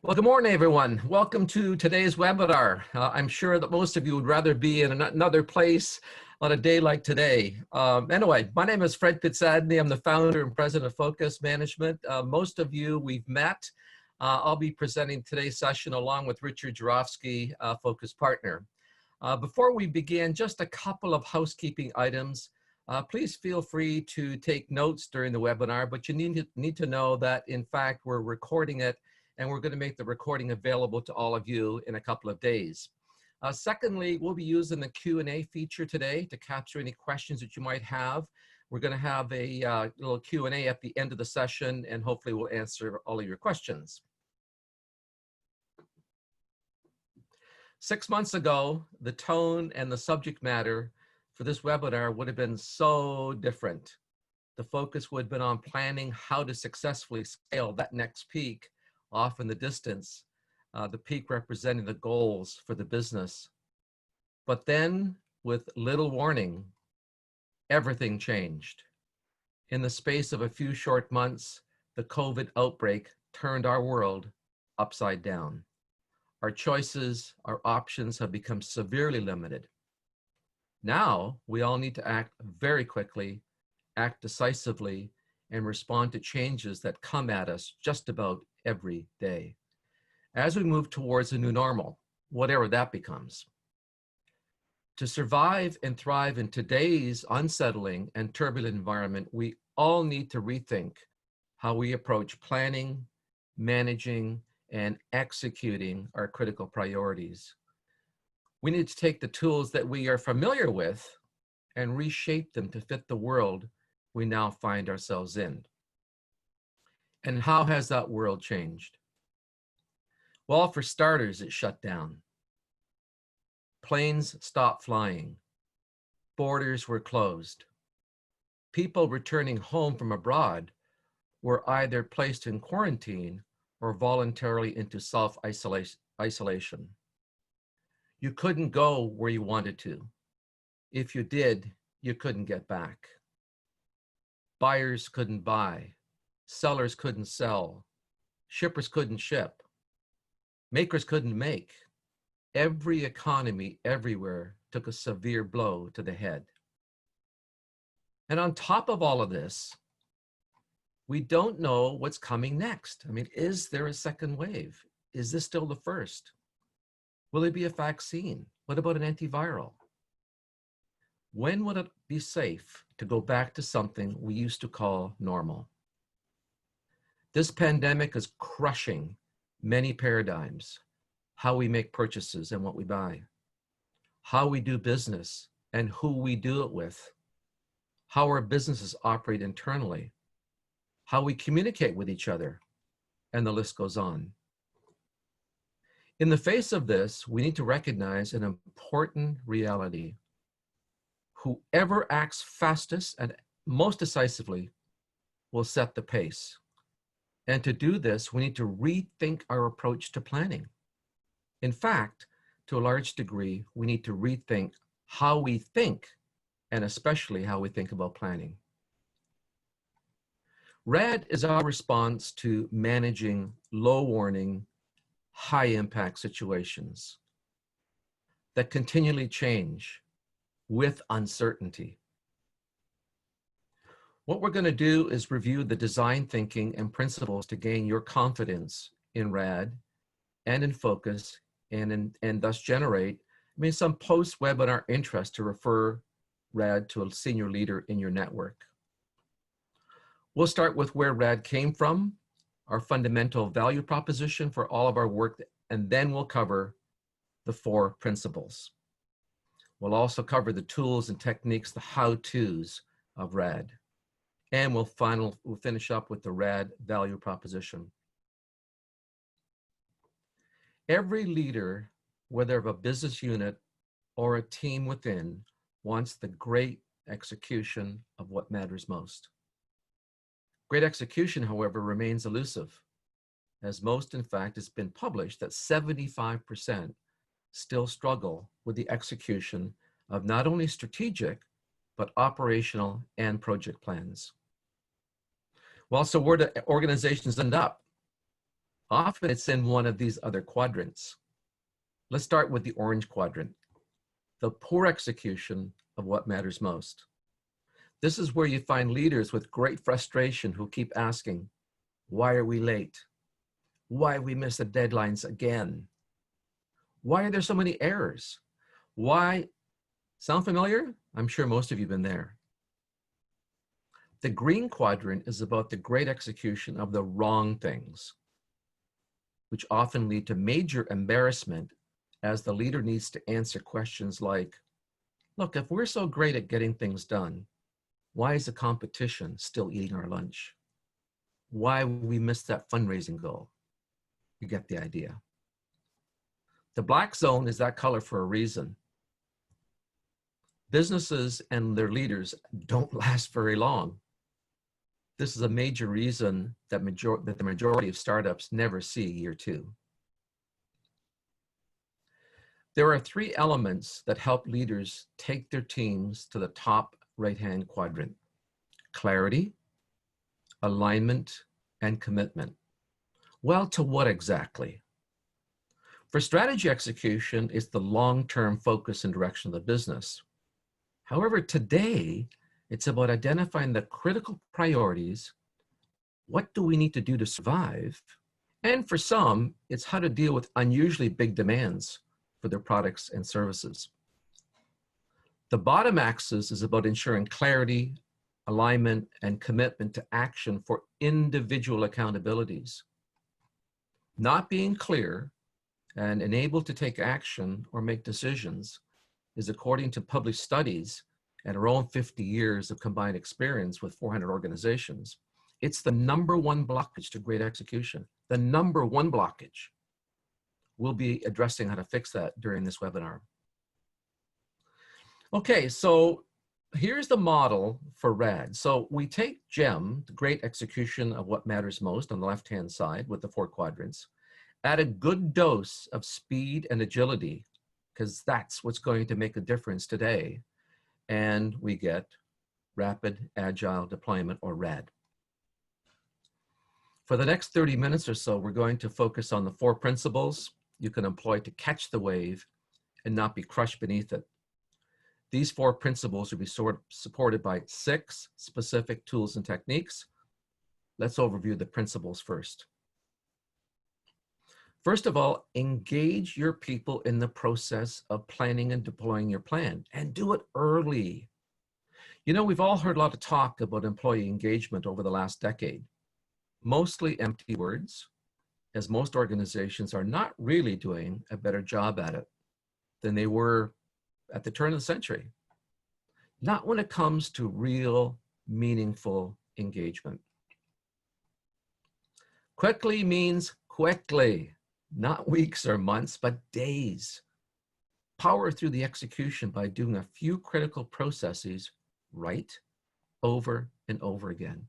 Well, good morning, everyone. Welcome to today's webinar. I'm sure that most of you would rather be in another place on a day like today. Anyway, my name is Fred Pitsadney. I'm the founder and president of Focus Management. Most of you we've met. I'll be presenting today's session along with Richard Jarofsky, Focus Partner. Before we begin, just a couple of housekeeping items. Please feel free to take notes during the webinar, but you need to know that, in fact, we're recording it and we're going to make the recording available to all of you in a couple of days. Secondly, we'll be using the Q&A feature today to capture any questions that you might have. We're going to have a little Q&A at the end of the session, and hopefully we'll answer all of your questions. 6 months ago, the tone and the subject matter for this webinar would have been so different. The focus would have been on planning how to successfully scale that next peak off in the distance, the peak representing the goals for the business. But then, with little warning, everything changed. In the space of a few short months, the COVID outbreak turned our world upside down. Our choices, our options have become severely limited. Now, we all need to act very quickly, act decisively, and respond to changes that come at us just about every day as we move towards a new normal, whatever that becomes. To survive and thrive in today's unsettling and turbulent environment, we all need to rethink how we approach planning, managing, and executing our critical priorities. We need to take the tools that we are familiar with and reshape them to fit the world we now find ourselves in. And how has that world changed? Well, for starters, it shut down. Planes stopped flying. Borders were closed. People returning home from abroad were either placed in quarantine or voluntarily into self-isolation. You couldn't go where you wanted to. If you did, you couldn't get back. Buyers couldn't buy. Sellers couldn't sell. Shippers couldn't ship. Makers couldn't make. Every economy everywhere took a severe blow to the head. And on top of all of this, we don't know what's coming next. I mean, is there a second wave? Is this still the first? Will there be a vaccine? What about an antiviral? When would it be safe to go back to something we used to call normal? This pandemic is crushing many paradigms, how we make purchases and what we buy, how we do business and who we do it with, how our businesses operate internally, how we communicate with each other, and the list goes on. In the face of this, we need to recognize an important reality. Whoever acts fastest and most decisively will set the pace. And to do this, we need to rethink our approach to planning. In fact, to a large degree, we need to rethink how we think, and especially how we think about planning. RAD is our response to managing low warning, high impact situations that continually change with uncertainty. What we're going to do is review the design thinking and principles to gain your confidence in RAD and in Focus and thus generate some post-webinar interest to refer RAD to a senior leader in your network. We'll start with where RAD came from, our fundamental value proposition for all of our work, and then we'll cover the 4 principles. We'll also cover the tools and techniques, the how-tos of RAD. And we'll finish up with the RAD Value Proposition. Every leader, whether of a business unit or a team within, wants the great execution of what matters most. Great execution, however, remains elusive, as most, in fact, it's been published that 75% still struggle with the execution of not only strategic, but operational and project plans. Well, so where do organizations end up? Often it's in one of these other quadrants. Let's start with the orange quadrant, the poor execution of what matters most. This is where you find leaders with great frustration who keep asking, why are we late? Why we miss the deadlines again? Why are there so many errors? Why? Sound familiar? I'm sure most of you have been there. The green quadrant is about the great execution of the wrong things, which often lead to major embarrassment as the leader needs to answer questions like, look, if we're so great at getting things done, why is the competition still eating our lunch? Why we missed that fundraising goal? You get the idea. The black zone is that color for a reason. Businesses and their leaders don't last very long. This is a major reason that the majority of startups never see year 2. There are 3 elements that help leaders take their teams to the top right-hand quadrant: clarity, alignment, and commitment. Well, to what exactly? For strategy execution, it's the long-term focus and direction of the business. However, today, it's about identifying the critical priorities. What do we need to do to survive? And for some, it's how to deal with unusually big demands for their products and services. The bottom axis is about ensuring clarity, alignment, and commitment to action for individual accountabilities. Not being clear and unable to take action or make decisions is, according to published studies and our own 50 years of combined experience with 400 organizations, it's the #1 blockage to great execution. The #1 blockage. We'll be addressing how to fix that during this webinar. Okay, so here's the model for RAD. So we take GEM, the great execution of what matters most, on the left-hand side with the 4 quadrants, add a good dose of speed and agility, because that's what's going to make a difference today. And we get Rapid Agile Deployment, or RAD. For the next 30 minutes or so, we're going to focus on the 4 principles you can employ to catch the wave and not be crushed beneath it. These 4 principles will be supported by 6 specific tools and techniques. Let's overview the principles first. First of all, engage your people in the process of planning and deploying your plan, and do it early. You know, we've all heard a lot of talk about employee engagement over the last decade. Mostly empty words, as most organizations are not really doing a better job at it than they were at the turn of the century. Not when it comes to real, meaningful engagement. Quickly means quickly, not weeks or months, but days. Power through the execution by doing a few critical processes right, over and over again.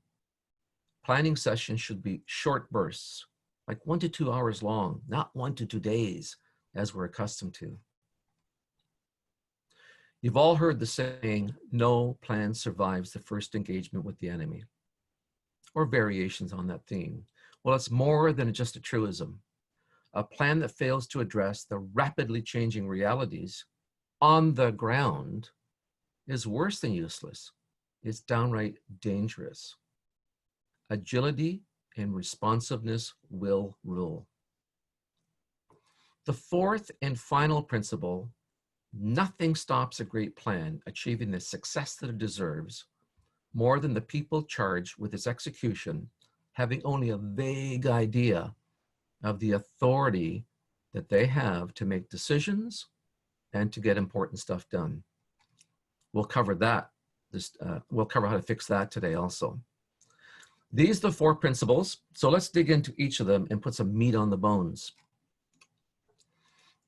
Planning sessions should be short bursts, like 1 to 2 hours long, not 1 to 2 days, as we're accustomed to. You've all heard the saying, no plan survives the first engagement with the enemy, or variations on that theme. Well, it's more than just a truism. A plan that fails to address the rapidly changing realities on the ground is worse than useless. It's downright dangerous. Agility and responsiveness will rule. The 4th and final principle: nothing stops a great plan achieving the success that it deserves more than the people charged with its execution having only a vague idea of the authority that they have to make decisions and to get important stuff done. We'll cover that. We'll cover how to fix that today also. These are the 4 principles. So let's dig into each of them and put some meat on the bones.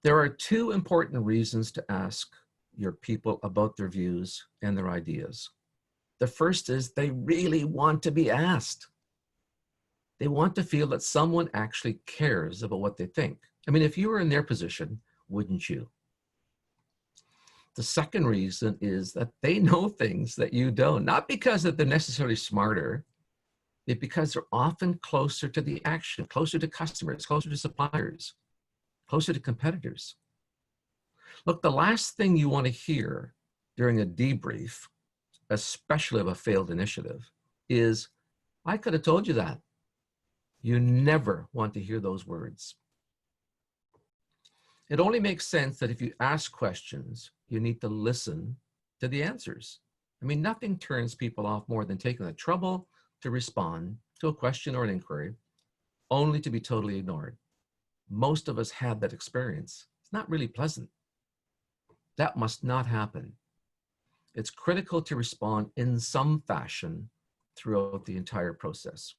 There are 2 important reasons to ask your people about their views and their ideas. The first is they really want to be asked. They want to feel that someone actually cares about what they think. I mean, if you were in their position, wouldn't you? The second reason is that they know things that you don't, not because that they're necessarily smarter. because they're often closer to the action, closer to customers, closer to suppliers, closer to competitors. Look, the last thing you want to hear during a debrief, especially of a failed initiative, is, I could have told you that. You never want to hear those words. It only makes sense that if you ask questions, you need to listen to the answers. I mean, nothing turns people off more than taking the trouble to respond to a question or an inquiry, only to be totally ignored. Most of us had that experience. It's not really pleasant. That must not happen. It's critical to respond in some fashion throughout the entire process.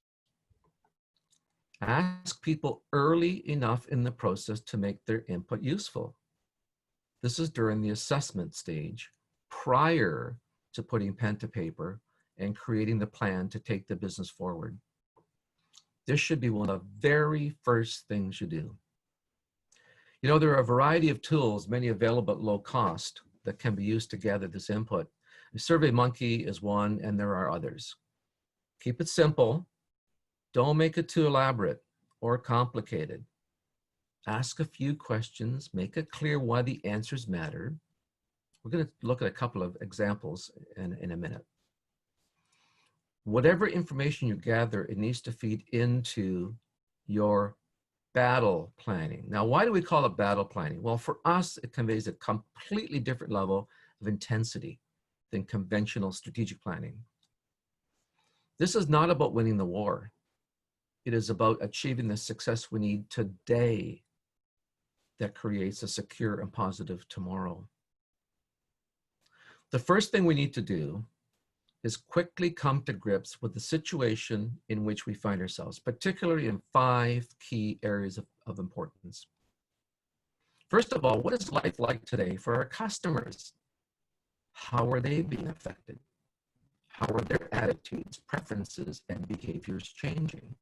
Ask people early enough in the process to make their input useful. This is during the assessment stage, prior to putting pen to paper and creating the plan to take the business forward. This should be one of the very first things you do. You know, there are a variety of tools, many available at low cost, that can be used to gather this input. SurveyMonkey is one, and there are others. Keep it simple. Don't make it too elaborate or complicated. Ask a few questions, make it clear why the answers matter. We're going to look at a couple of examples in a minute. Whatever information you gather, it needs to feed into your battle planning. Now, why do we call it battle planning? Well, for us, it conveys a completely different level of intensity than conventional strategic planning. This is not about winning the war. It is about achieving the success we need today that creates a secure and positive tomorrow. The first thing we need to do is quickly come to grips with the situation in which we find ourselves, particularly in 5 key areas of importance. First of all, what is life like today for our customers? How are they being affected? How are their attitudes, preferences, and behaviors changing?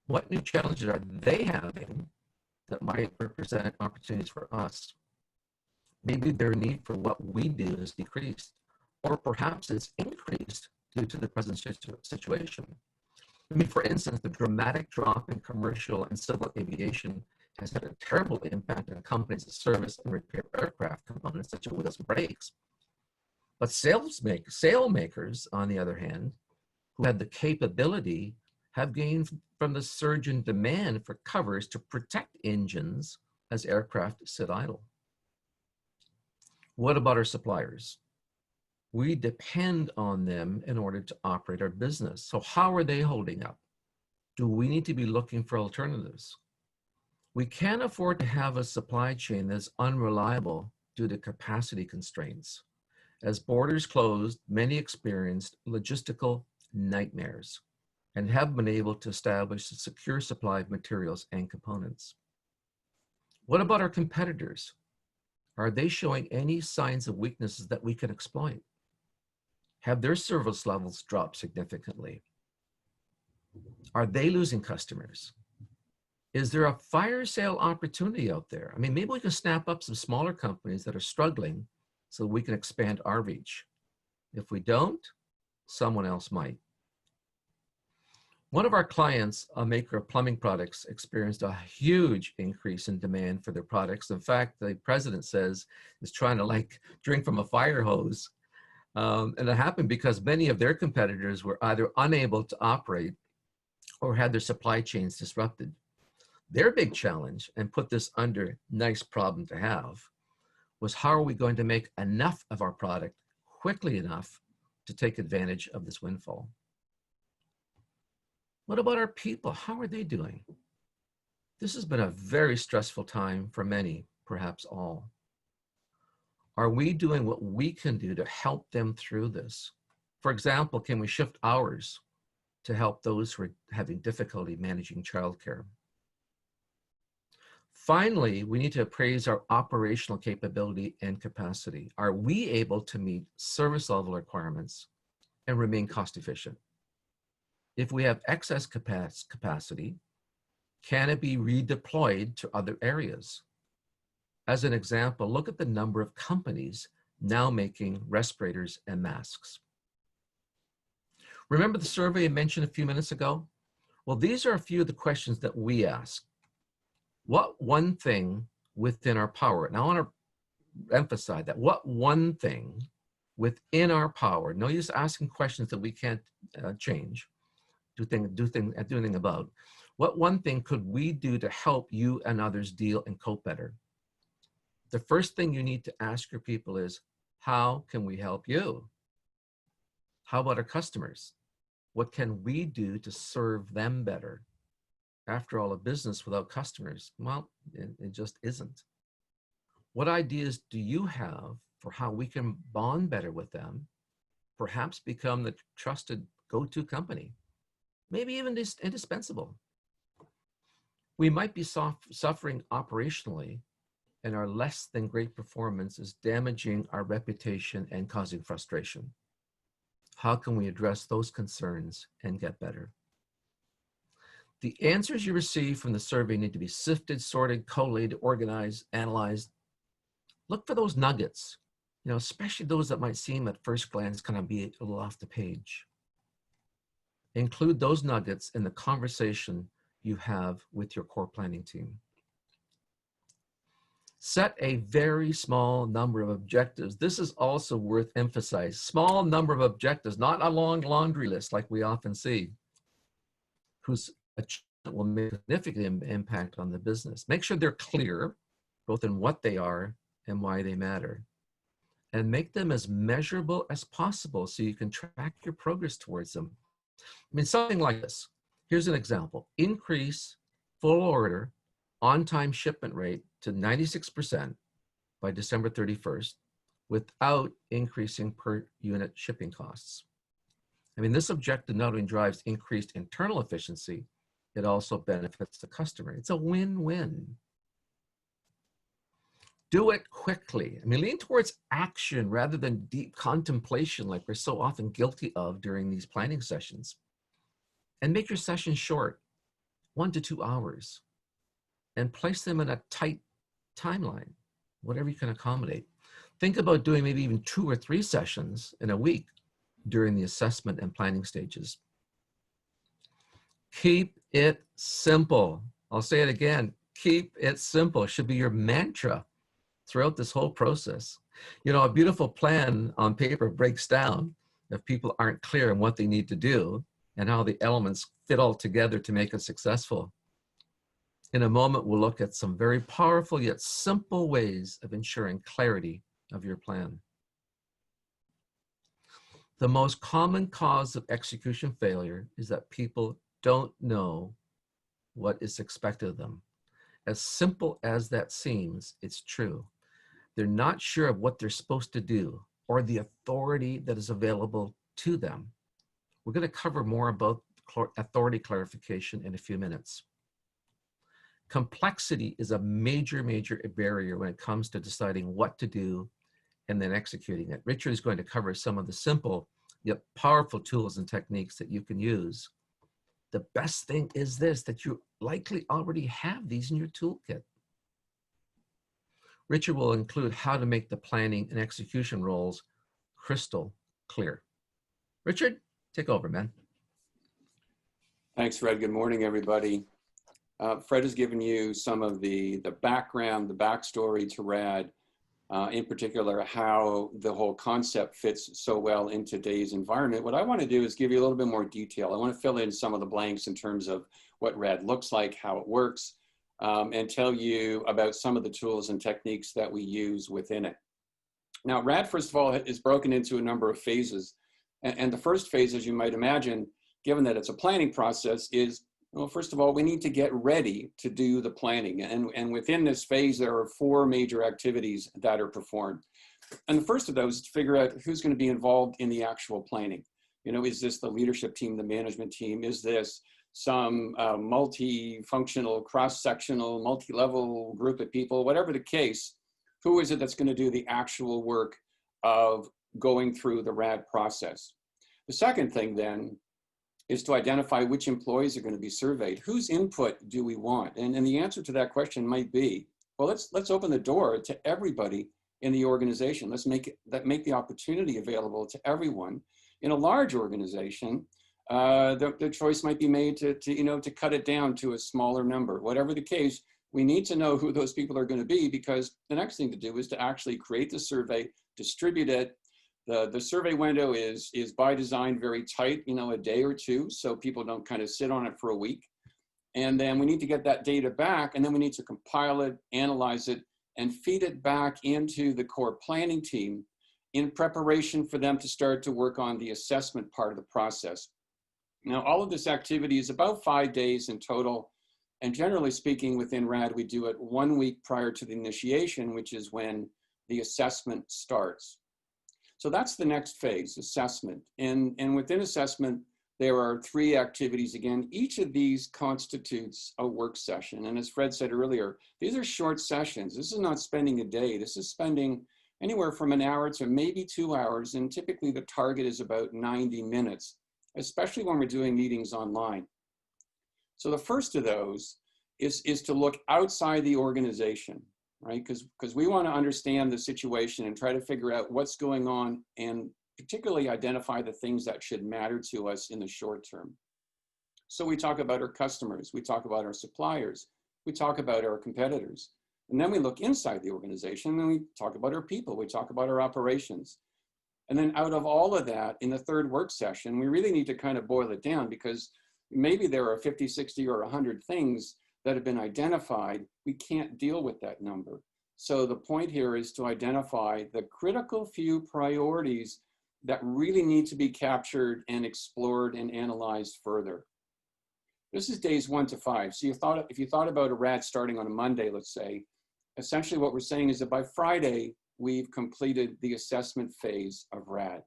What new challenges are they having that might represent opportunities for us? Maybe their need for what we do is decreased, or perhaps it's increased due to the present situation. I mean, for instance, the dramatic drop in commercial and civil aviation has had a terrible impact on companies that service and repair aircraft components such as wheels and brakes. But sail makers, on the other hand, who had the capability, have gained from the surge in demand for covers to protect engines as aircraft sit idle. What about our suppliers? We depend on them in order to operate our business. So how are they holding up? Do we need to be looking for alternatives? We can't afford to have a supply chain that's unreliable due to capacity constraints. As borders closed, many experienced logistical nightmares and have been able to establish a secure supply of materials and components. What about our competitors? Are they showing any signs of weaknesses that we can exploit? Have their service levels dropped significantly? Are they losing customers? Is there a fire sale opportunity out there? I mean, maybe we can snap up some smaller companies that are struggling so we can expand our reach. If we don't, someone else might. One of our clients, a maker of plumbing products, experienced a huge increase in demand for their products. In fact, the president says is trying to drink from a fire hose. And it happened because many of their competitors were either unable to operate or had their supply chains disrupted. Their big challenge, and put this under nice problem to have, was how are we going to make enough of our product quickly enough to take advantage of this windfall? What about our people? How are they doing? This has been a very stressful time for many, perhaps all. Are we doing what we can do to help them through this? For example, can we shift hours to help those who are having difficulty managing childcare? Finally, we need to appraise our operational capability and capacity. Are we able to meet service level requirements and remain cost efficient? If we have excess capacity, can it be redeployed to other areas? As an example, look at the number of companies now making respirators and masks. Remember the survey I mentioned a few minutes ago? Well, these are a few of the questions that we ask. What one thing within our power, and I want to emphasize that, what one thing within our power, no use asking questions that we can't change, do anything about. What one thing could we do to help you and others deal and cope better? The first thing you need to ask your people is, how can we help you? How about our customers? What can we do to serve them better? After all, a business without customers, well, it just isn't. What ideas do you have for how we can bond better with them, perhaps become the trusted go-to company, maybe even indispensable? We might be suffering operationally, and our less than great performance is damaging our reputation and causing frustration. How can we address those concerns and get better? The answers you receive from the survey need to be sifted, sorted, collated, organized, analyzed. Look for those nuggets, especially those that might seem at first glance kind of be a little off the page. Include those nuggets in the conversation you have with your core planning team. Set a very small number of objectives. This is also worth emphasizing. Small number of objectives, not a long laundry list like we often see, whose achievement will make a significant impact on the business. Make sure they're clear, both in what they are and why they matter. And make them as measurable as possible so you can track your progress towards them. I mean, something like this. Here's an example. Increase full order on-time shipment rate to 96% by December 31st without increasing per unit shipping costs. I mean, this objective not only drives increased internal efficiency, it also benefits the customer. It's a win-win. Do it quickly. I mean, lean towards action rather than deep contemplation like we're so often guilty of during these planning sessions. And make your sessions short, 1 to 2 hours, and place them in a tight timeline, whatever you can accommodate. Think about doing maybe even 2 or 3 sessions in a week during the assessment and planning stages. Keep it simple. I'll say it again, keep it simple. It should be your mantra throughout this whole process. A beautiful plan on paper breaks down if people aren't clear on what they need to do and how the elements fit all together to make it successful. In a moment, we'll look at some very powerful yet simple ways of ensuring clarity of your plan. The most common cause of execution failure is that people don't know what is expected of them. As simple as that seems, it's true. They're not sure of what they're supposed to do or the authority that is available to them. We're going to cover more about authority clarification in a few minutes. Complexity is a major barrier when it comes to deciding what to do and then executing it. Richard is going to cover some of the simple yet powerful tools and techniques that you can use. The best thing is this, that you likely already have these in your toolkit. Richard will include how to make the planning and execution roles crystal clear. Richard, take over, man. Thanks, Fred. Good morning, everybody. Fred has given you some of the background, the backstory to RAD, in particular, how the whole concept fits so well in today's environment. What I want to do is give you a little bit more detail. I want to fill in some of the blanks in terms of what RAD looks like, how it works, and tell you about some of the tools and techniques that we use within it. Now, RAD, first of all, is broken into a number of phases. And the first phase, as you might imagine, given that it's a planning process, is, well, first of all, we need to get ready to do the planning. And within this phase, there are 4 major activities that are performed. And the first of those is to figure out who's going to be involved in the actual planning. Is this the leadership team, the management team? Is this some multi-functional, cross-sectional, multi-level group of people? Whatever the case, who is it that's going to do the actual work of going through the RAD process? The second thing then is to identify which employees are going to be surveyed. Whose input do we want? And the answer to that question might be, well, let's open the door to everybody in the organization. Let's make the opportunity available to everyone. In a large organization, the choice might be made to cut it down to a smaller number. Whatever the case, we need to know who those people are going to be, because the next thing to do is to actually create the survey, distribute it. The survey window is by design very tight, a day or two, so people don't kind of sit on it for a week. And then we need to get that data back, and then we need to compile it, analyze it, and feed it back into the core planning team in preparation for them to start to work on the assessment part of the process. Now, all of this activity is about 5 days in total. And generally speaking, within RAD, we do it 1 week prior to the initiation, which is when the assessment starts. So that's the next phase, assessment. And within assessment, there are 3 activities. Again, each of these constitutes a work session. And as Fred said earlier, these are short sessions. This is not spending a day. This is spending anywhere from an hour to maybe 2 hours. And typically the target is about 90 minutes, especially when we're doing meetings online. So the first of those is to look outside the organization, right? Because we want to understand the situation and try to figure out what's going on, and particularly identify the things that should matter to us in the short term. So we talk about our customers, we talk about our suppliers, we talk about our competitors, and then we look inside the organization and we talk about our people, we talk about our operations. And then out of all of that, in the third work session, we really need to kind of boil it down, because maybe there are 50, 60, or 100 things that have been identified. We can't deal with that number. So the point here is to identify the critical few priorities that really need to be captured and explored and analyzed further. This is days 1 to 5. So if you thought about a RAD starting on a Monday, let's say, essentially what we're saying is that by Friday, we've completed the assessment phase of RAD.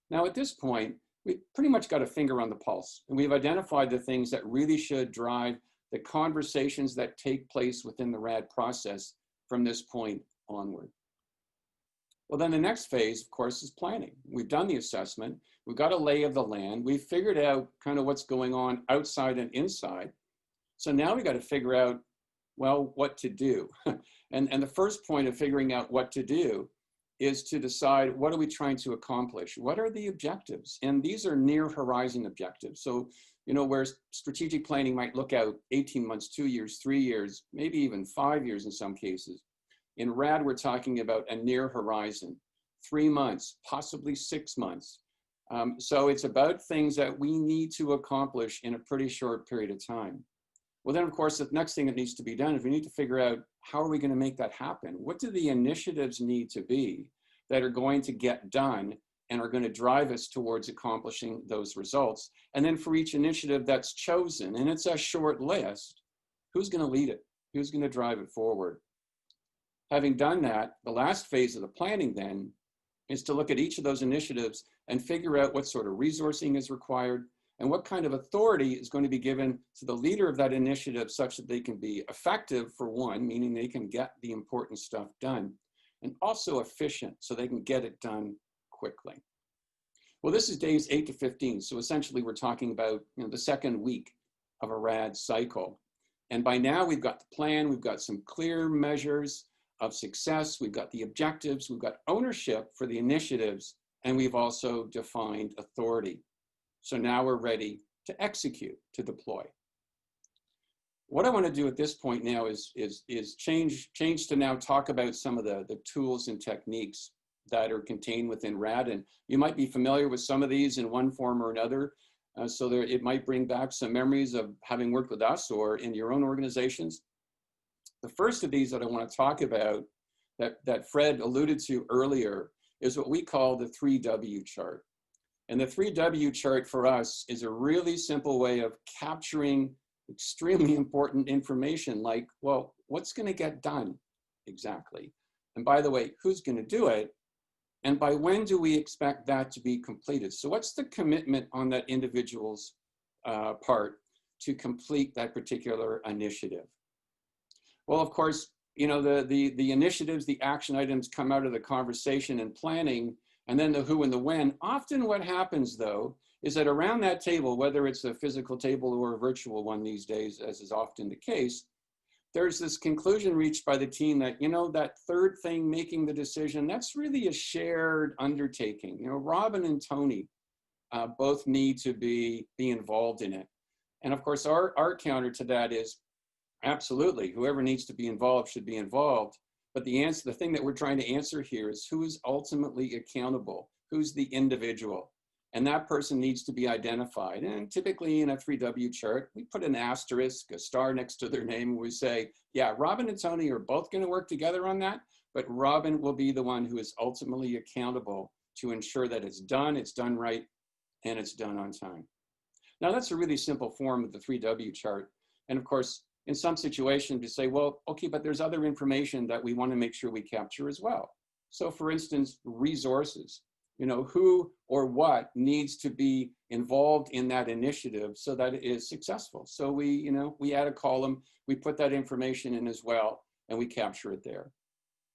Now at this point, we pretty much got a finger on the pulse, and we've identified the things that really should drive the conversations that take place within the RAD process from this point onward. Well, then the next phase, of course, is planning. We've done the assessment. We've got a lay of the land. We've figured out kind of what's going on outside and inside. So now we got to figure out, well, what to do. And the first point of figuring out what to do is to decide, what are we trying to accomplish? What are the objectives? And these are near horizon objectives. So, where strategic planning might look out 18 months, 2 years, 3 years, maybe even 5 years in some cases. In RAD, we're talking about a near horizon, 3 months, possibly 6 months. So it's about things that we need to accomplish in a pretty short period of time. Well, then, of course, the next thing that needs to be done is we need to figure out, how are we going to make that happen? What do the initiatives need to be that are going to get done and are going to drive us towards accomplishing those results? And then for each initiative that's chosen, and it's a short list, who's going to lead it? Who's going to drive it forward? Having done that, the last phase of the planning then is to look at each of those initiatives and figure out what sort of resourcing is required and what kind of authority is going to be given to the leader of that initiative, such that they can be effective, for one, meaning they can get the important stuff done, and also efficient, so they can get it done quickly. Well, this is days 8 to 15. So essentially we're talking about the second week of a RAD cycle. And by now we've got the plan, we've got some clear measures of success, we've got the objectives, we've got ownership for the initiatives, and we've also defined authority. So now we're ready to execute, to deploy. What I want to do at this point now is change to now talk about some of the tools and techniques that are contained within RAD. And you might be familiar with some of these in one form or another. So it might bring back some memories of having worked with us or in your own organizations. The first of these that I want to talk about that Fred alluded to earlier is what we call the 3W chart. And the 3W chart for us is a really simple way of capturing extremely important information, like, well, what's going to get done exactly? And by the way, who's going to do it? And by when do we expect that to be completed? So what's the commitment on that individual's part to complete that particular initiative? Well, of course, the initiatives, the action items come out of the conversation and planning, and then the who and the when. Often what happens, though, is that around that table, whether it's a physical table or a virtual one these days, as is often the case, there's this conclusion reached by the team that, that third thing, making the decision, that's really a shared undertaking. Robin and Tony, both need to be involved in it. And of course, our counter to that is absolutely, whoever needs to be involved should be involved. But the thing that we're trying to answer here is who is ultimately accountable? Who's the individual? And that person needs to be identified. And typically in a 3W chart, we put an asterisk, a star next to their name, and we say, yeah, Robin and Tony are both going to work together on that, but Robin will be the one who is ultimately accountable to ensure that it's done right, and it's done on time. Now that's a really simple form of the 3W chart. And of course, in some situations you say, well, okay, but there's other information that we want to make sure we capture as well. So for instance, resources. Who or what needs to be involved in that initiative so that it is successful. So we add a column, we put that information in as well, and we capture it there.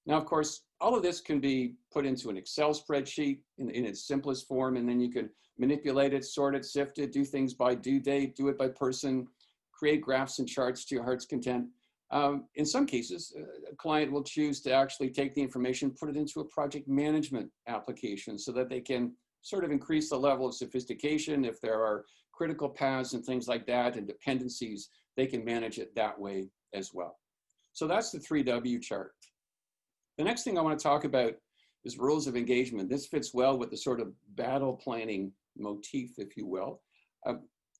Now, of course, all of this can be put into an Excel spreadsheet in its simplest form, and then you can manipulate it, sort it, sift it, do things by due date, do it by person, create graphs and charts to your heart's content. In some cases, a client will choose to actually take the information, put it into a project management application so that they can sort of increase the level of sophistication. If there are critical paths and things like that and dependencies, they can manage it that way as well. So that's the 3W chart. The next thing I want to talk about is rules of engagement. This fits well with the sort of battle planning motif, if you will.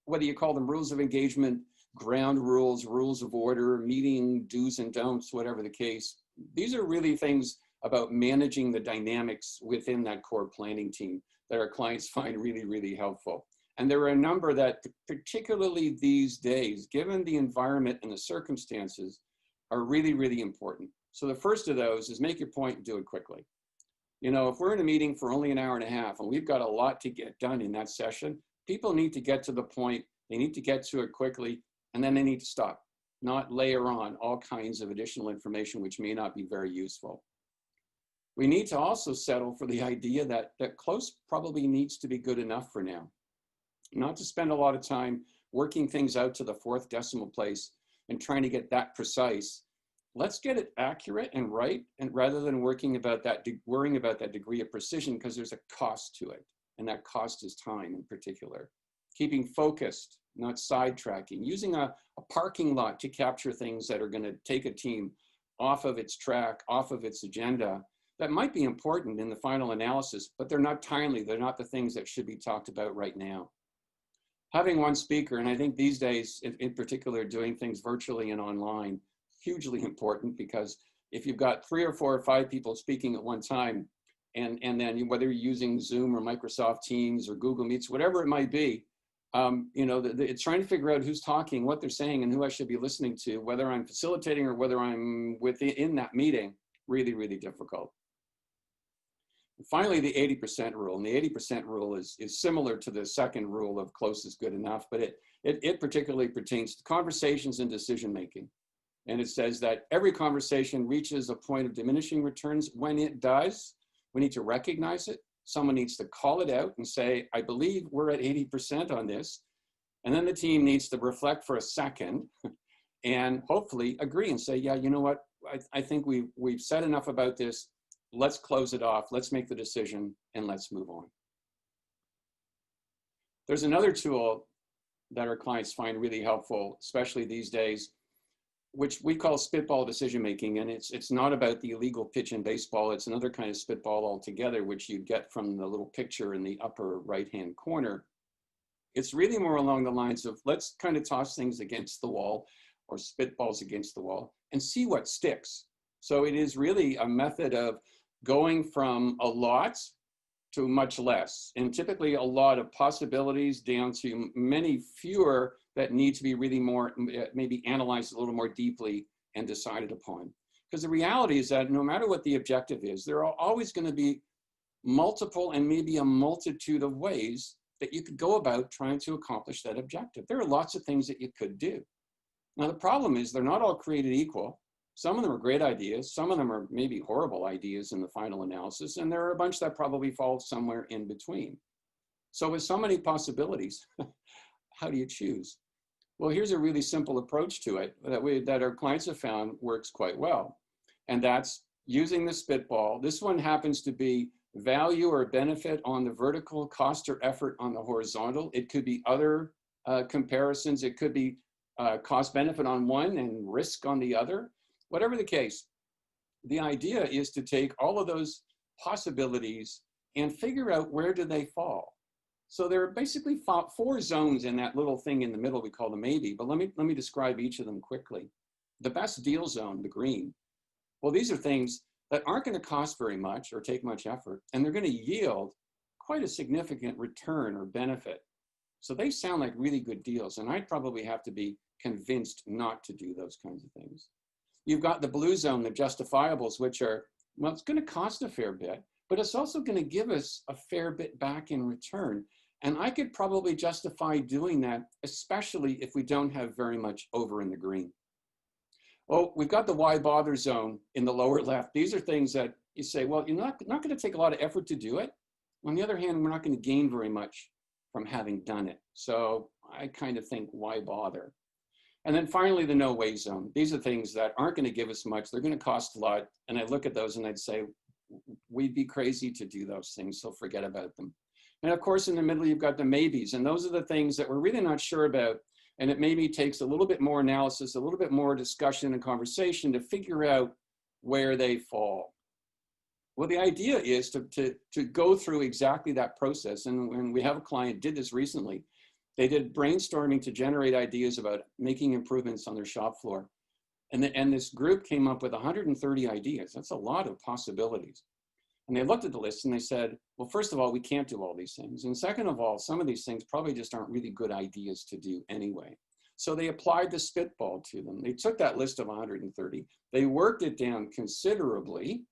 Whether you call them rules of engagement, ground rules, rules of order, meeting do's and don'ts, whatever the case. These are really things about managing the dynamics within that core planning team that our clients find really, really helpful. And there are a number that, particularly these days, given the environment and the circumstances, are really, really important. So the first of those is make your point and do it quickly. If we're in a meeting for only an hour and a half and we've got a lot to get done in that session, people need to get to the point, they need to get to it quickly, and then they need to stop, not layer on all kinds of additional information which may not be very useful. We need to also settle for the idea that close probably needs to be good enough for now. Not to spend a lot of time working things out to the 4th decimal place and trying to get that precise. Let's get it accurate and right, and rather than worrying about that degree of precision, because there's a cost to it, and that cost is time in particular. Keeping focused, not sidetracking, using a parking lot to capture things that are going to take a team off of its track, off of its agenda, that might be important in the final analysis, but they're not timely. They're not the things that should be talked about right now. Having one speaker, and I think these days, in particular, doing things virtually and online, hugely important, because if you've got 3 or 4 or 5 people speaking at one time, and then whether you're using Zoom or Microsoft Teams or Google Meets, whatever it might be, it's trying to figure out who's talking, what they're saying, and who I should be listening to, whether I'm facilitating or whether I'm in that meeting, really, really difficult. And finally, the 80% rule. And the 80% rule is similar to the second rule of close is good enough, but it particularly pertains to conversations and decision-making. And it says that every conversation reaches a point of diminishing returns. When it does, we need to recognize it. Someone needs to call it out and say, I believe we're at 80% on this. And then the team needs to reflect for a second and hopefully agree and say, yeah, you know what? I think we've said enough about this. Let's close it off. Let's make the decision and let's move on. There's another tool that our clients find really helpful, especially these days, which we call spitball decision-making. And it's not about the illegal pitch in baseball. It's another kind of spitball altogether, which you get from the little picture in the upper right-hand corner. It's really more along the lines of, let's kind of toss things against the wall or spitballs against the wall and see what sticks. So it is really a method of going from a lot to much less, and typically a lot of possibilities down to many fewer that need to be really more, maybe analyzed a little more deeply and decided upon. Because the reality is that no matter what the objective is, there are always going to be multiple and maybe a multitude of ways that you could go about trying to accomplish that objective. There are lots of things that you could do. Now, the problem is they're not all created equal. Some of them are great ideas. Some of them are maybe horrible ideas in the final analysis. And there are a bunch that probably fall somewhere in between. So with so many possibilities, how do you choose? Well, here's a really simple approach to it that our clients have found works quite well. And that's using the spitball. This one happens to be value or benefit on the vertical, cost or effort on the horizontal. It could be other comparisons. It could be cost benefit on one and risk on the other. Whatever the case, the idea is to take all of those possibilities and figure out where do they fall. So there are basically four zones in that little thing in the middle we call the maybe, but let me describe each of them quickly. The best deal zone, the green, well, these are things that aren't going to cost very much or take much effort, and they're going to yield quite a significant return or benefit. So they sound like really good deals, and I'd probably have to be convinced not to do those kinds of things. You've got the blue zone, the justifiables, which are, well, it's going to cost a fair bit, but it's also going to give us a fair bit back in return. And I could probably justify doing that, especially if we don't have very much over in the green. Well, we've got the why bother zone in the lower left. These are things that you say, well, you're not going to take a lot of effort to do it. On the other hand, we're not going to gain very much from having done it. So I kind of think, why bother? And then finally, the no way zone. These are things that aren't going to give us much. They're going to cost a lot. And I look at those and I'd say, we'd be crazy to do those things, so forget about them. And of course, in the middle, you've got the maybes. And those are the things that we're really not sure about. And it maybe takes a little bit more analysis, a little bit more discussion and conversation to figure out where they fall. Well, the idea is to go through exactly that process. And when we have a client did this recently, they did brainstorming to generate ideas about making improvements on their shop floor. And this group came up with 130 ideas. That's a lot of possibilities. And they looked at the list and they said, well, first of all, we can't do all these things. And second of all, some of these things probably just aren't really good ideas to do anyway. So they applied the Spitball to them. They took that list of 130, they worked it down considerably,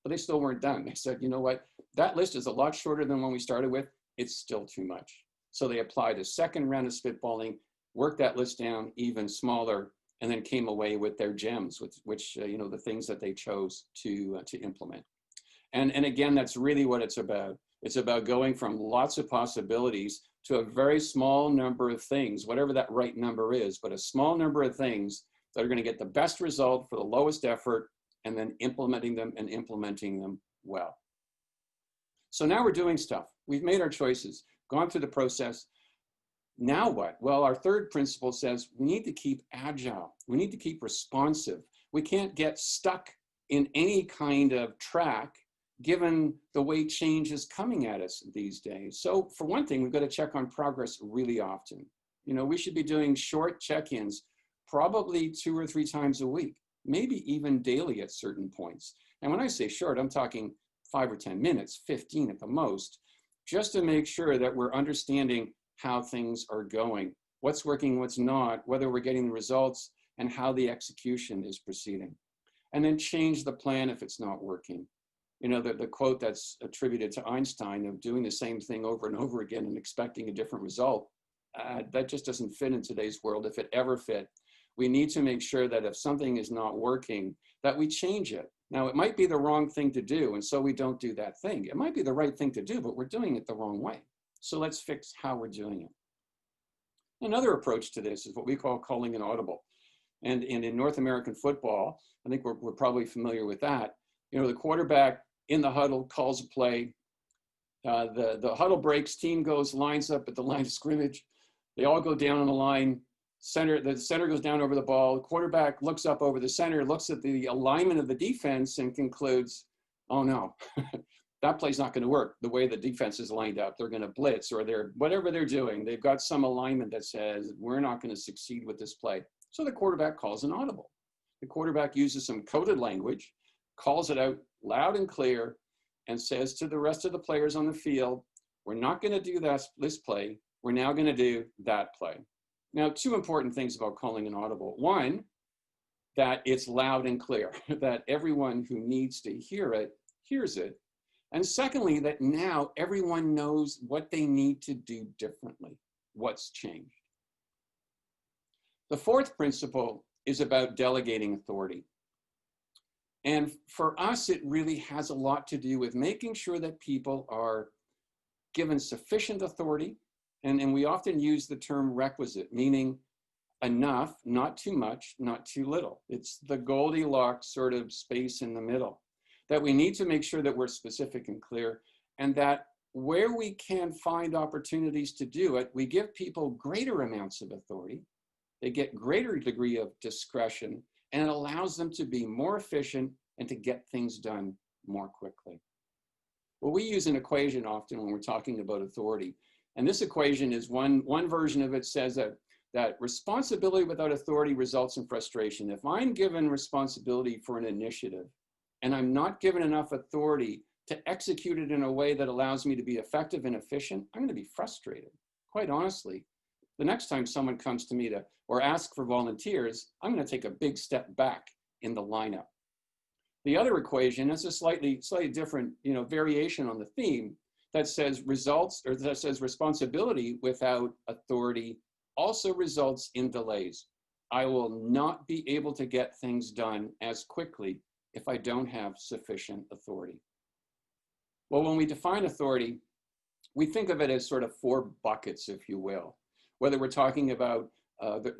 but they still weren't done. They said, you know what, that list is a lot shorter than when we started with. It's still too much. So they applied a second round of spitballing, worked that list down even smaller, and then came away with their gems, which you know, the things that they chose to implement. And again, that's really what it's about. It's about going from lots of possibilities to a very small number of things, whatever that right number is, but a small number of things that are going to get the best result for the lowest effort, and then implementing them well. So now we're doing stuff. We've made our choices, gone through the process. Now what? Well, our third principle says we need to keep agile. We need to keep responsive. We can't get stuck in any kind of track given the way change is coming at us these days. So for one thing, we've got to check on progress really often. You know, we should be doing short check-ins, probably 2 or 3 times a week, maybe even daily at certain points. And when I say short, I'm talking 5 or 10 minutes, 15 at the most, just to make sure that we're understanding how things are going, what's working, what's not, whether we're getting the results, and how the execution is proceeding. And then change the plan if it's not working. You know, the quote that's attributed to Einstein of doing the same thing over and over again and expecting a different result, that just doesn't fit in today's world, if it ever fit. We need to make sure that if something is not working, that we change it. Now, it might be the wrong thing to do, and so we don't do that thing. It might be the right thing to do, but we're doing it the wrong way. So let's fix how we're doing it. Another approach to this is what we call calling an audible. And in North American football, I think we're probably familiar with that. You know, the quarterback in the huddle calls a play. The huddle breaks, team goes, lines up at the line of scrimmage. They all go down on the line. The center goes down over the ball. The quarterback looks up over the center, looks at the alignment of the defense and concludes, oh no, that play's not going to work the way the defense is lined up. They're going to blitz, or whatever they're doing. They've got some alignment that says we're not going to succeed with this play. So the quarterback calls an audible. The quarterback uses some coded language, calls it out loud and clear, and says to the rest of the players on the field, we're not going to do this play. We're now going to do that play. Now, 2 important things about calling an audible. One, that it's loud and clear, that everyone who needs to hear it hears it. And secondly, that now everyone knows what they need to do differently, what's changed. The 4th principle is about delegating authority. And for us, it really has a lot to do with making sure that people are given sufficient authority. And we often use the term requisite, meaning enough, not too much, not too little. It's the Goldilocks sort of space in the middle. that we need to make sure that we're specific and clear, and that where we can find opportunities to do it, we give people greater amounts of authority, they get greater degree of discretion, and it allows them to be more efficient and to get things done more quickly. Well, we use an equation often when we're talking about authority. And this equation is one version of it says that responsibility without authority results in frustration. If I'm given responsibility for an initiative and I'm not given enough authority to execute it in a way that allows me to be effective and efficient, I'm going to be frustrated. Quite honestly, the next time someone comes to me or ask for volunteers, I'm going to take a big step back in the lineup. The other equation is a slightly different, variation on the theme that says responsibility without authority also results in delays. I will not be able to get things done as quickly if I don't have sufficient authority. Well, when we define authority, we think of it as sort of 4 buckets, if you will, whether we're talking about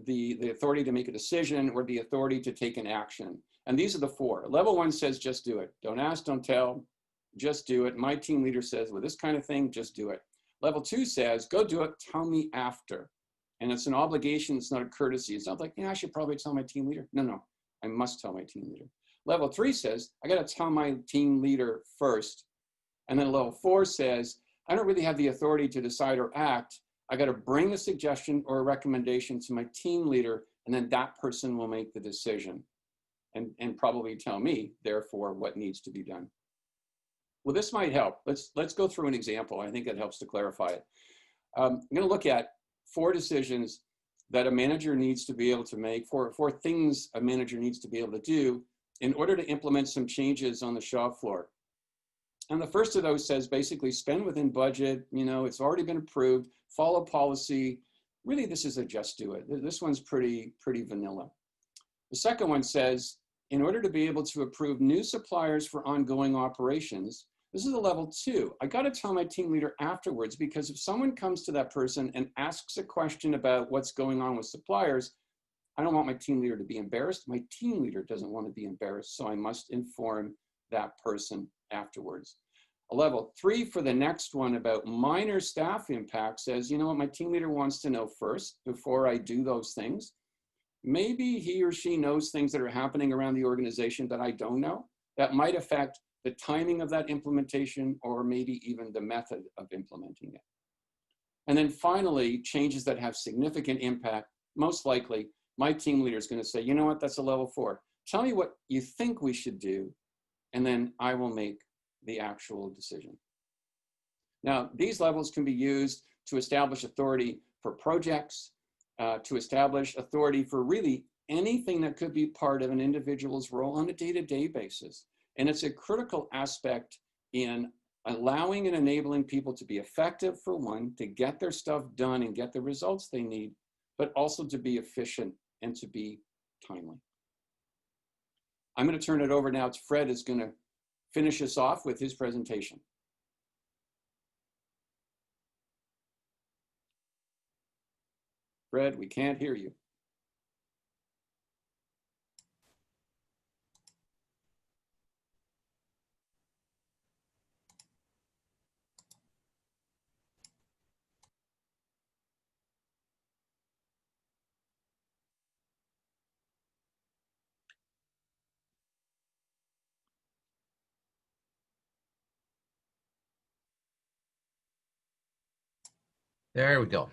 the authority to make a decision or the authority to take an action. And these are the 4. Level 1 says, just do it. Don't ask, don't tell, just do it. My team leader says, with this kind of thing, just do it. Level 2 says, go do it, tell me after. And it's an obligation, it's not a courtesy. It's not like, I should probably tell my team leader. No, I must tell my team leader. Level 3 says, I gotta tell my team leader first. And then level 4 says, I don't really have the authority to decide or act. I gotta bring a suggestion or a recommendation to my team leader, and then that person will make the decision and probably tell me, therefore, what needs to be done. Well, this might help. Let's go through an example. I think that helps to clarify it. I'm gonna look at 4 decisions that a manager needs to be able to make, 4 things a manager needs to be able to do in order to implement some changes on the shop floor. And the first of those says basically spend within budget, it's already been approved, follow policy. Really, this is a just do it. This one's pretty vanilla. The second one says, in order to be able to approve new suppliers for ongoing operations, this is a level 2. I got to tell my team leader afterwards, because if someone comes to that person and asks a question about what's going on with suppliers, I don't want my team leader to be embarrassed. My team leader doesn't want to be embarrassed, so I must inform that person afterwards. A level 3 for the next one about minor staff impact says, what my team leader wants to know first before I do those things. Maybe he or she knows things that are happening around the organization that I don't know that might affect the timing of that implementation or maybe even the method of implementing it. And then finally, changes that have significant impact. Most likely, my team leader is going to say, you know what, that's a level 4. Tell me what you think we should do, and then I will make the actual decision. Now, these levels can be used to establish authority for projects, to establish authority for really anything that could be part of an individual's role on a day-to-day basis. And it's a critical aspect in allowing and enabling people to be effective, for one, to get their stuff done and get the results they need, but also to be efficient and to be timely. I'm going to turn it over now to Fred, who's going to finish us off with his presentation. Fred, we can't hear you. There we go.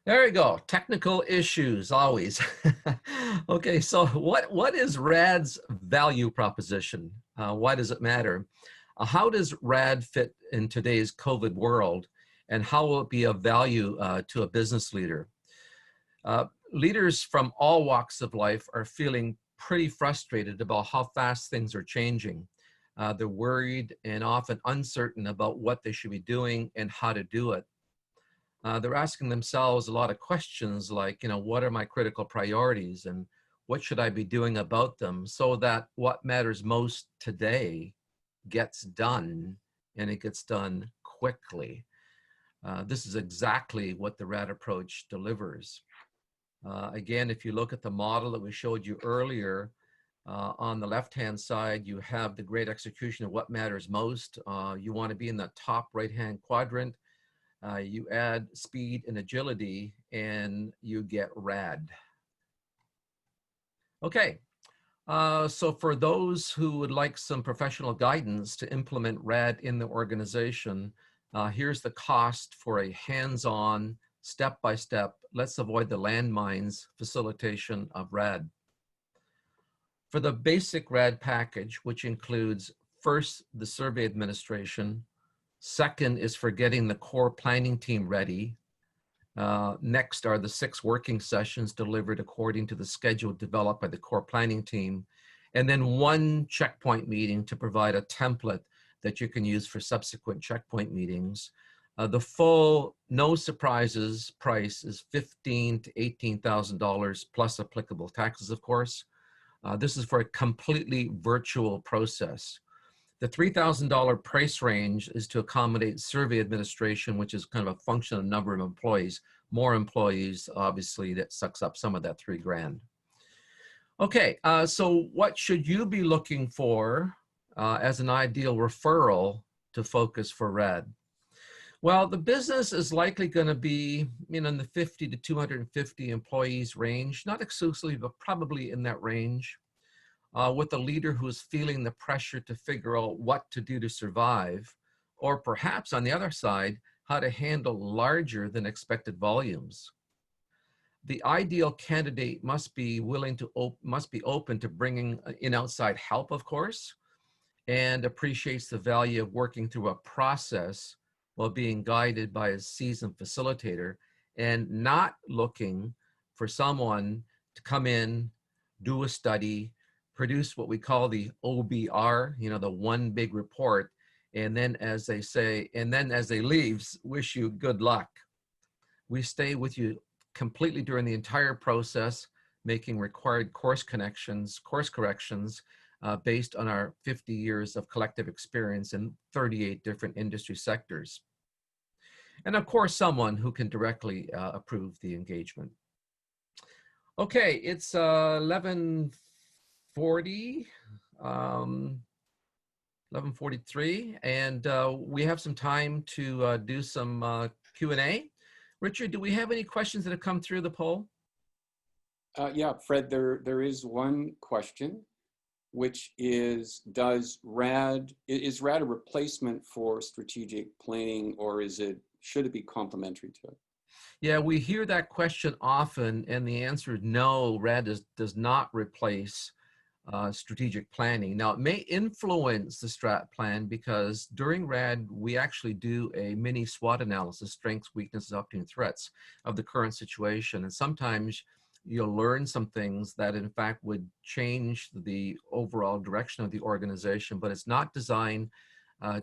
There we go. Technical issues, always. Okay, so what is RAD's value proposition? Why does it matter? How does RAD fit in today's COVID world? And how will it be of value to a business leader? Leaders from all walks of life are feeling pretty frustrated about how fast things are changing. They're worried and often uncertain about what they should be doing and how to do it. They're asking themselves a lot of questions like, what are my critical priorities and what should I be doing about them so that what matters most today gets done and it gets done quickly. This is exactly what the RAD approach delivers. Again, if you look at the model that we showed you earlier, On the left-hand side, you have the great execution of what matters most. You want to be in the top right-hand quadrant. You add speed and agility, and you get RAD. Okay, so for those who would like some professional guidance to implement RAD in the organization, here's the cost for a hands-on, step-by-step, let's avoid the landmines facilitation of RAD. For the basic RAD package, which includes first, the survey administration, second is for getting the core planning team ready. Next are the 6 working sessions delivered according to the schedule developed by the core planning team, and then 1 checkpoint meeting to provide a template that you can use for subsequent checkpoint meetings. The full, no surprises price is $15,000 to $18,000 plus applicable taxes, of course. This is for a completely virtual process. The $3,000 price range is to accommodate survey administration, which is kind of a function of the number of employees. More employees, obviously, that sucks up some of that $3 grand. Okay, so what should you be looking for as an ideal referral to focus for RAD? Well, the business is likely going to be in the 50 to 250 employees range, not exclusively, but probably in that range, with a leader who's feeling the pressure to figure out what to do to survive, or perhaps on the other side, how to handle larger than expected volumes. The ideal candidate must be open to bringing in outside help, of course, and appreciates the value of working through a process while being guided by a seasoned facilitator, and not looking for someone to come in, do a study, produce what we call the OBR, the one big report, and then as they say, and then as they leave, wish you good luck. We stay with you completely during the entire process, making required course corrections, based on our 50 years of collective experience in 38 different industry sectors. And of course, someone who can directly approve the engagement. Okay, it's 11:40, 11:43, and we have some time to do some Q&A. Richard, do we have any questions that have come through the poll? Yeah, Fred, there is one question, which is, is RAD a replacement for strategic planning, or should it be complementary to it? Yeah, we hear that question often, and the answer is no, RAD does not replace strategic planning. Now, it may influence the strat plan, because during RAD, we actually do a mini SWOT analysis, strengths, weaknesses, opportunities, threats of the current situation. And sometimes you'll learn some things that in fact would change the overall direction of the organization, but it's not designed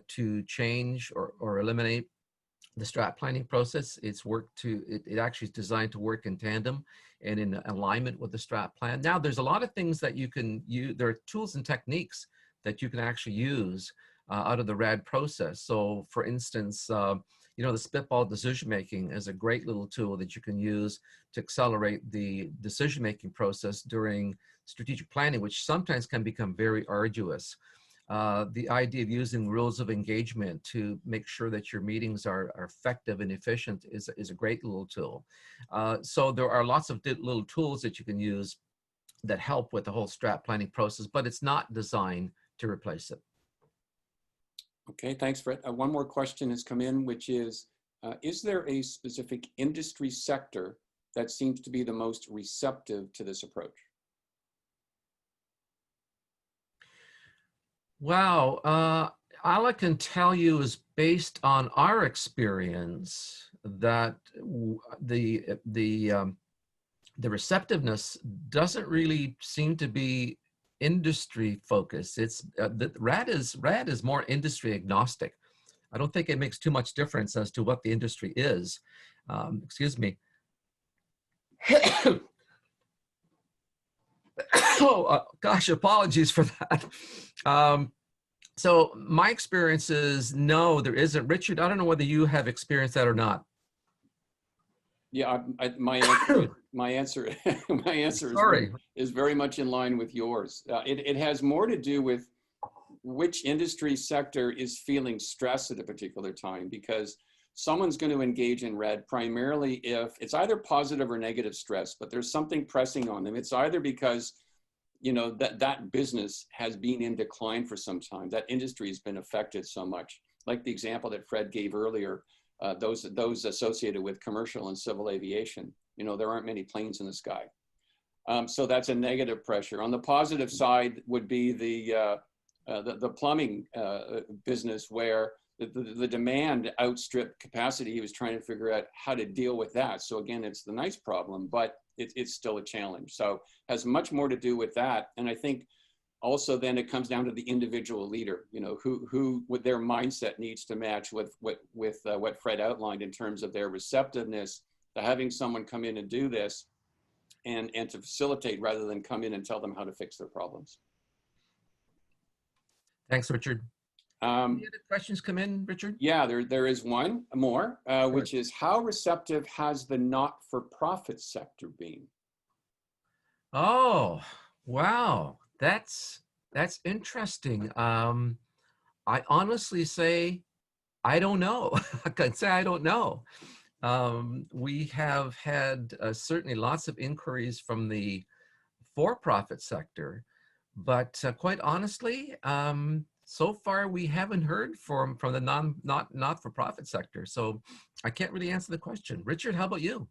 to change or eliminate the strat planning process. It actually is designed to work in tandem and in alignment with the strat plan. Now, there's a lot of things that you can use. There are tools and techniques that you can actually use out of the RAD process. So for instance, the Spitball decision-making is a great little tool that you can use to accelerate the decision-making process during strategic planning, which sometimes can become very arduous. The idea of using rules of engagement to make sure that your meetings are effective and efficient is a great little tool. So there are lots of little tools that you can use that help with the whole strat planning process, but it's not designed to replace it. Okay, thanks, Fred. One more question has come in, which is there a specific industry sector that seems to be the most receptive to this approach? Wow, all I can tell you is based on our experience that the receptiveness doesn't really seem to be industry focused. It's RAD is more industry agnostic. I don't think it makes too much difference as to what the industry is. Excuse me. Oh, gosh, apologies for that. So my experience is no, there isn't. Richard, I don't know whether you have experienced that or not. Yeah, my answer, my answer Sorry. is very much in line with yours. It has more to do with which industry sector is feeling stress at a particular time, because someone's going to engage in RAD primarily if it's either positive or negative stress, but there's something pressing on them. It's either because, you know, that business has been in decline for some time, that industry has been affected so much. Like the example that Fred gave earlier, those associated with commercial and civil aviation, you know, there aren't many planes in the sky. So that's a negative pressure. On the positive side would be the plumbing business, where the demand outstripped capacity. He was trying to figure out how to deal with that. So again, it's the nice problem, but it's still a challenge. So has much more to do with that. And I think also then it comes down to the individual leader, you know, who with their mindset needs to match with what Fred outlined in terms of their receptiveness to having someone come in and do this and to facilitate rather than come in and tell them how to fix their problems. Thanks, Richard. Any other questions come in, Richard? Yeah, there is one more, Sure. which is, how receptive has the not-for-profit sector been? Oh, wow. That's interesting. I honestly say, I don't know. I can say I don't know. We have had certainly lots of inquiries from the for-profit sector, but quite honestly, so far we haven't heard from the not-for-profit sector. So I can't really answer the question. Richard, how about you?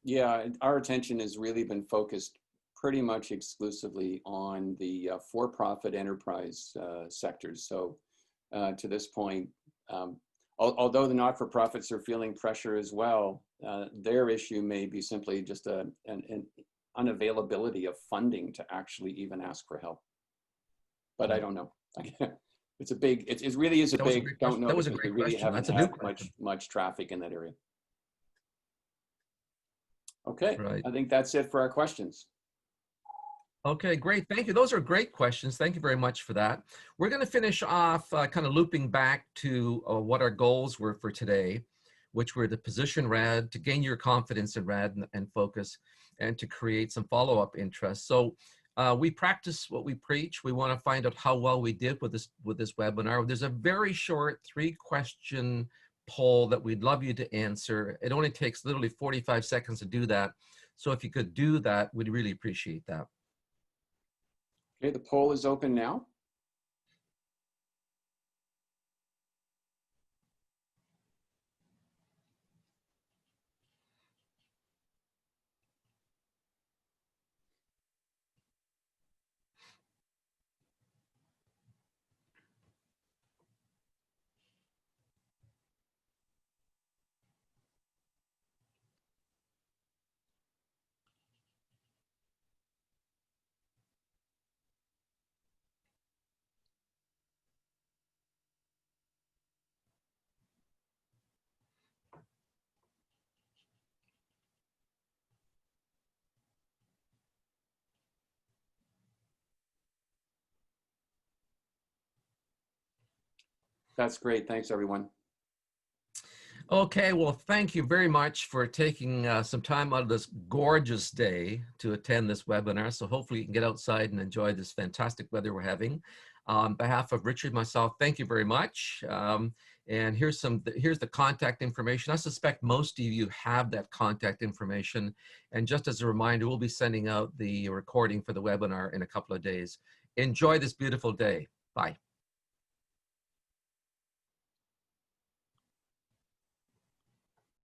Yeah, our attention has really been focused pretty much exclusively on the for-profit enterprise sectors. So to this point, although the not-for-profits are feeling pressure as well, their issue may be simply just an unavailability of funding to actually even ask for help. But I don't know. It's a big, it really is a big, don't know. That was a great question. That's a new question. Much traffic in that area. Okay, right. I think that's it for our questions. Okay, great. Thank you. Those are great questions. Thank you very much for that. We're going to finish off kind of looping back to what our goals were for today, which were to position RAD, to gain your confidence in RAD and focus, and to create some follow-up interest. So we practice what we preach. We want to find out how well we did with this webinar. There's a very short 3-question poll that we'd love you to answer. It only takes literally 45 seconds to do that. So if you could do that, we'd really appreciate that. Okay, the poll is open now. That's great. Thanks, everyone. Okay, well, thank you very much for taking some time out of this gorgeous day to attend this webinar. So hopefully you can get outside and enjoy this fantastic weather we're having. On behalf of Richard and myself, thank you very much. And here's the contact information. I suspect most of you have that contact information. And just as a reminder, we'll be sending out the recording for the webinar in a couple of days. Enjoy this beautiful day. Bye.